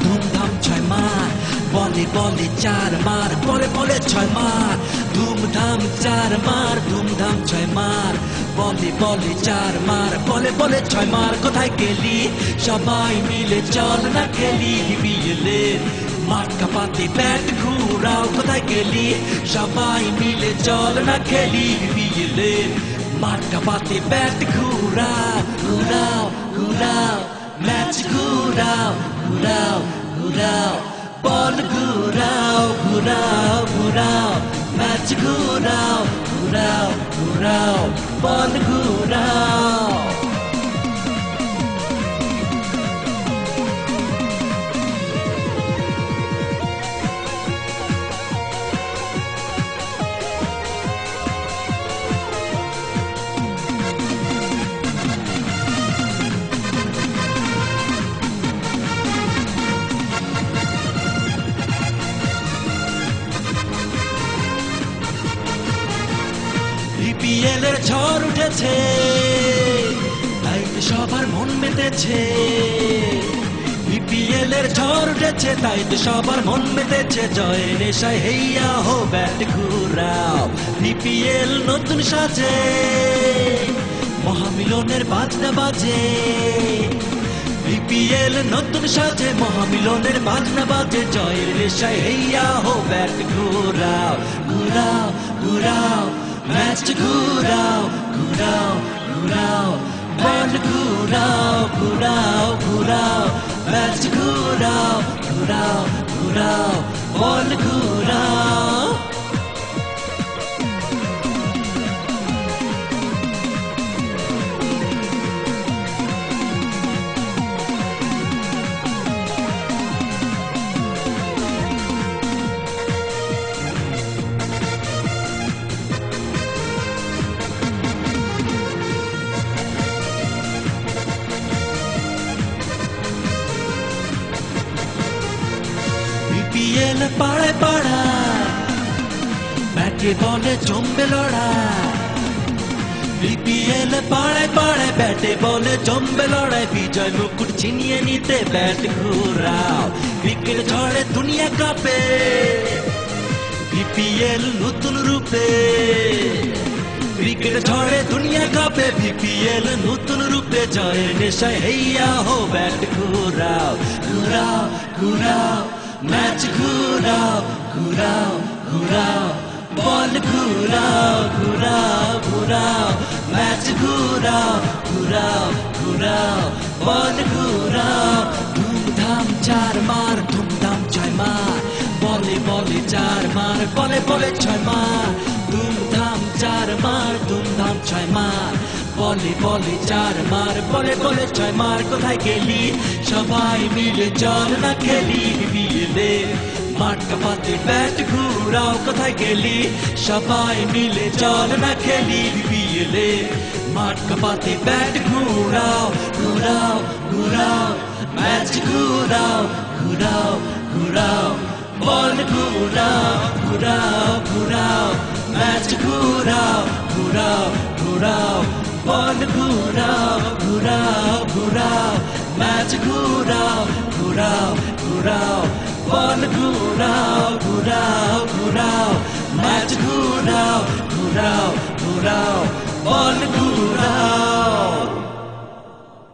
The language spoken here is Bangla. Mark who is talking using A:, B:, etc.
A: ধুমধাম 6 মার বলে বলে 4 মার বলে বলে 6 মার ধুমধাম 4 মার ধুমধাম 6 মার বলে বলে 4 মার বলে বলে 6 মার কোথায় গেলি সবাই মিলে চল না খেলি বিয়েলে মাঠ কাঁপাতে ব্যাট ঘুরাও কোথায় গেলি সবাই মিলে চল না খেলি বিয়েলে মাঠ কাঁপাতে ব্যাট ঘুরাও ঘুরাও ঘুরাও ম্যাচ ঘুরাও ঘুরাও ঘুরাও বল ঘুরাও ঘুরাও ঘুরাও ম্যাচ ঘুরাও ঘুরাও ঘুরাও বল ঘুরাও বিপিএল এর ঝড় উঠেছে তাই তো সবার মন মেতেছে বিপিএল এর ঝড় উঠেছে তাই তো সবার মন মেতেছে জয়ের নেশায় হেইয়া হো ব্যাট ঘুরাও বিপিএল নতুন সাজে মহামিলনের বাজনা বাজে বিপিএল নতুন সাজে মহামিলনের বাজনা বাজে জয়ের নেশায় হেইয়া হো ব্যাট ঘুরাও ঘুরাও ঘুরাও ম্যাচ ঘুরাও ঘুরাও ঘুরাও বল ঘুরাও ঘুরাও ঘুরাও ম্যাচ ঘুরাও ঘুরাও ঘুরাও বল ঘুরাও বিপিএল পাড়ায় পাড়ায় ব্যাটে বলে জমবে লড়াই বিপিএল পাড়ায় পাড়ায় ব্যাটে বলে জমবে লড়াই বিজয় মুকুট ছিনিয়ে নিতে ব্যাট ঘুরাও ক্রিকেট ঝড়ে দুনিয়া কাঁপে বিপিএল নতুন রূপে ক্রিকেট ঝড়ে দুনিয়া কাঁপে বিপিএল নতুন রূপে জয়ের নেশায় হেইয়া হো ব্যাট ঘুরাও ঘুরাও ঘুরাও ম্যাচ ঘুরাও ঘুরাও ঘুরাও বল ঘুরাও ঘুরাও ঘুরাও ম্যাচ ঘুরাও ঘুরাও ঘুরাও বল ঘুরাও ধুমধাম 4 মার ধুমধাম 6 মার বলে বলে 4 মার বলে বলে 6 মার ধুমধাম 4 মার ধুমধাম 6 মার বলে বলে 4 মার বলে বলে 6 মার কোথায় গেলি সবাই মিলে চল না খেলি বিয়েলে মাঠ কাঁপাতে ব্যাট ঘুরাও কোথায় গেলি সবাই মিলে চল না খেলি বিয়েলে মাঠ কাঁপাতে ব্যাট ঘুরাও ঘুরাও ঘুরাও ম্যাচ ঘুরাও ঘুরাও ঘুরাও বল ঘুরাও ঘুরাও ঘুরাও ম্যাচ ঘুরাও ঘুরাও ঘুরাও বল ঘুরাও ঘুরাও ঘুরাও ম্যাচ ঘুরাও ঘুরাও ঘুরাও বল ঘুরাও ঘুরাও ঘুরাও ম্যাচ ঘুরাও ঘুরাও ঘুরাও বল ঘুরাও